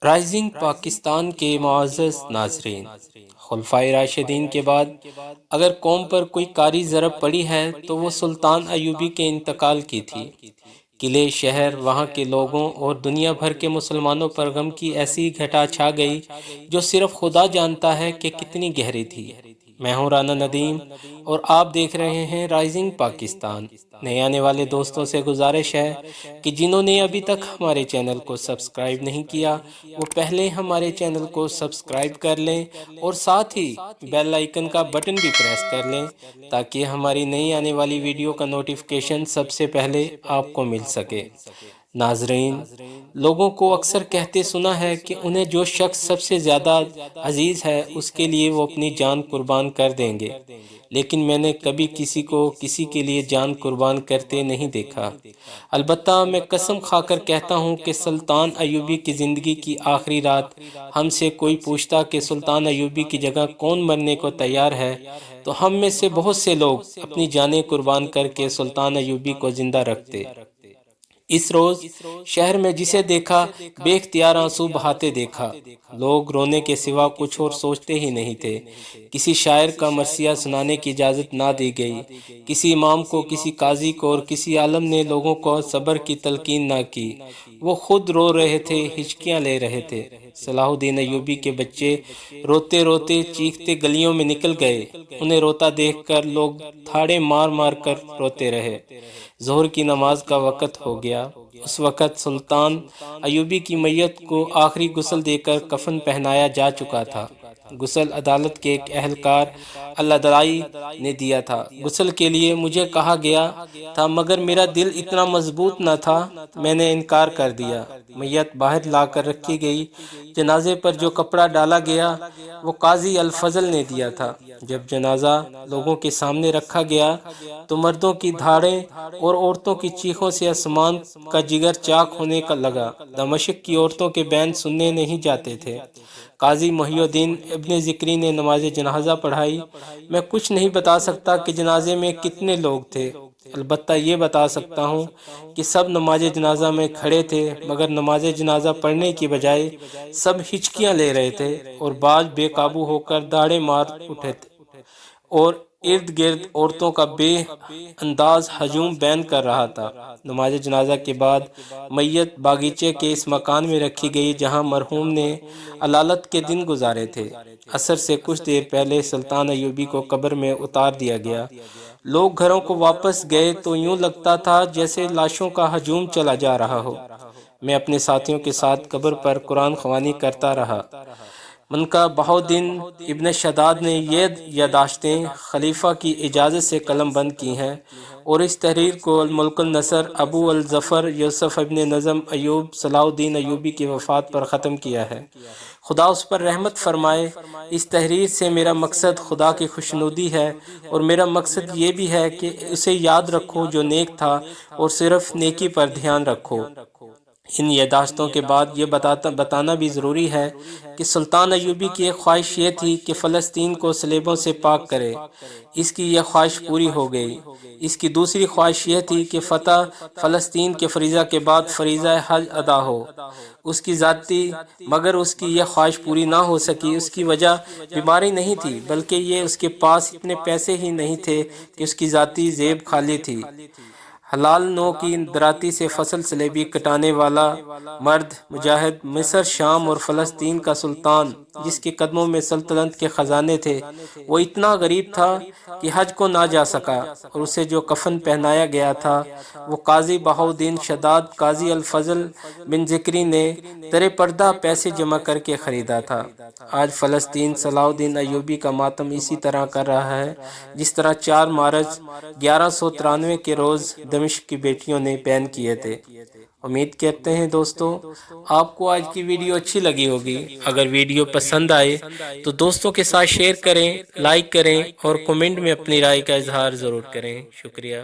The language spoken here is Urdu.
رائزنگ پاکستان کے معزز ناظرین، خلفائے راشدین کے بعد اگر قوم پر کوئی کاری ضرب پڑی ہے تو وہ سلطان ایوبی کے انتقال کی تھی۔ قلعے، شہر، وہاں کے لوگوں اور دنیا بھر کے مسلمانوں پر غم کی ایسی گھٹا چھا گئی جو صرف خدا جانتا ہے کہ کتنی گہری تھی۔ میں ہوں رانا ندیم اور آپ دیکھ رہے ہیں رائزنگ پاکستان۔ نئے آنے والے دوستوں سے گزارش ہے کہ جنہوں نے ابھی تک ہمارے چینل کو سبسکرائب نہیں کیا وہ پہلے ہمارے چینل کو سبسکرائب کر لیں اور ساتھ ہی بیل آئیکن کا بٹن بھی پریس کر لیں تاکہ ہماری نئی آنے والی ویڈیو کا نوٹیفیکیشن سب سے پہلے آپ کو مل سکے۔ ناظرین، لوگوں کو اکثر کہتے سنا ہے کہ انہیں جو شخص سب سے زیادہ عزیز ہے اس کے لیے وہ اپنی جان قربان کر دیں گے، لیکن میں نے کبھی کسی کو کسی کے لیے جان قربان کرتے نہیں دیکھا۔ البتہ میں قسم کھا کر کہتا ہوں کہ سلطان ایوبی کی زندگی کی آخری رات ہم سے کوئی پوچھتا کہ سلطان ایوبی کی جگہ کون مرنے کو تیار ہے تو ہم میں سے بہت سے لوگ اپنی جانیں قربان کر کے سلطان ایوبی کو زندہ رکھتے۔ اس روز شہر میں جسے دیکھا بے اختیار آنسو بہاتے دیکھا۔ لوگ رونے کے سوا کچھ اور سوچتے ہی نہیں تھے۔ کسی شاعر کا مرثیہ سنانے کی اجازت نہ دی گئی، کسی امام کو، کسی قاضی کو اور کسی عالم نے لوگوں کو صبر کی تلقین نہ کی۔ وہ خود رو رہے تھے، ہچکیاں لے رہے تھے۔ صلاح الدین ایوبی کے بچے روتے روتے چیختے گلیوں میں نکل گئے۔ انہیں روتا دیکھ کر لوگ تھاڑے مار مار کر روتے رہے۔ ظہر کی نماز کا وقت ہو گیا۔ اس وقت سلطان ایوبی کی میت کو آخری غسل دے کر کفن پہنایا جا چکا تھا۔ غسل عدالت کے ایک اہلکار الداعی نے دیا تھا۔ غسل کے لیے مجھے کہا گیا تھا مگر میرا دل اتنا مضبوط نہ تھا، میں نے انکار کر دیا۔ میت باہر لا کر رکھی گئی۔ جنازے پر جو کپڑا ڈالا گیا وہ قاضی الفضل نے دیا تھا۔ جب جنازہ لوگوں کے سامنے رکھا گیا تو مردوں کی دھاڑیں اور عورتوں کی چیخوں سے آسمان کا جگر چاک ہونے کا لگا۔ دمشق کی عورتوں کے بین سننے نہیں جاتے تھے۔ قاضی محی الدین ابن ذکری نے نماز جنازہ پڑھائی۔ میں کچھ نہیں بتا سکتا کہ جنازے میں کتنے لوگ تھے، البتہ یہ بتا سکتا ہوں کہ سب نماز جنازہ میں کھڑے تھے، مگر نماز جنازہ پڑھنے کی بجائے سب ہچکیاں لے رہے تھے اور بعض بے قابو ہو کر داڑے مار اٹھے تھے اور ارد گرد عورتوں کا بے انداز ہجوم بین کر رہا تھا۔ نماز جنازہ کے بعد میت باغیچے کے اس مکان میں رکھی گئی جہاں مرحوم نے علالت کے دن گزارے تھے۔ عصر سے کچھ دیر پہلے سلطان ایوبی کو قبر میں اتار دیا گیا۔ لوگ گھروں کو واپس گئے تو یوں لگتا تھا جیسے لاشوں کا ہجوم چلا جا رہا ہو۔ میں اپنے ساتھیوں کے ساتھ قبر پر قرآن خوانی کرتا رہا۔ منکا بہاؤالدین ابن شداد نے یہ یادداشتیں خلیفہ کی اجازت سے قلم بند کی ہیں اور اس تحریر کو الملک النصر ابو الظفر یوسف ابن نظم ایوب صلاح الدین ایوبی کی وفات پر ختم کیا ہے۔ خدا اس پر رحمت فرمائے۔ اس تحریر سے میرا مقصد خدا کی خوشنودی ہے اور میرا مقصد یہ بھی ہے کہ اسے یاد رکھو جو نیک تھا اور صرف نیکی پر دھیان رکھو۔ ان یادداشتوں کے بعد یہ بتانا بھی ضروری ہے کہ سلطان ایوبی کی ایک خواہش یہ تھی کہ فلسطین کو صلیبوں سے پاک کرے۔ اس کی یہ خواہش پوری ہو گئی۔ اس کی دوسری خواہش یہ تھی کہ فتح فلسطین کے فریضہ کے بعد فریضہ حج ادا ہو۔ اس کی ذاتی مگر اس کی یہ خواہش پوری نہ ہو سکی۔ اس کی وجہ بیماری نہیں تھی بلکہ یہ اس کے پاس اتنے پیسے ہی نہیں تھے کہ اس کی ذاتی جیب خالی تھی۔ حلال نو کی دراتی سے فصل صلیبی کٹانے والا مرد مجاہد، مصر، شام اور فلسطین کا سلطان جس کے قدموں میں سلطنت کے خزانے تھے، وہ اتنا غریب تھا کہ حج کو نہ جا سکا اور اسے جو کفن پہنایا گیا تھا وہ قاضی بہاؤالدین شداد قاضی الفضل بن ذکری نے ترے پردہ پیسے جمع کر کے خریدا تھا۔ آج فلسطین صلاح الدین ایوبی کا ماتم اسی طرح کر رہا ہے جس طرح 4 مارچ 1193 کے روز دمشق کی بیٹیوں نے بیان کیے تھے۔ امید کرتے ہیں دوستو آپ کو آج کی ویڈیو اچھی لگی ہوگی۔ اگر ویڈیو پسند آئے تو دوستوں کے ساتھ شیئر کریں، لائک کریں اور کمنٹ میں اپنی رائے کا اظہار ضرور کریں۔ شکریہ۔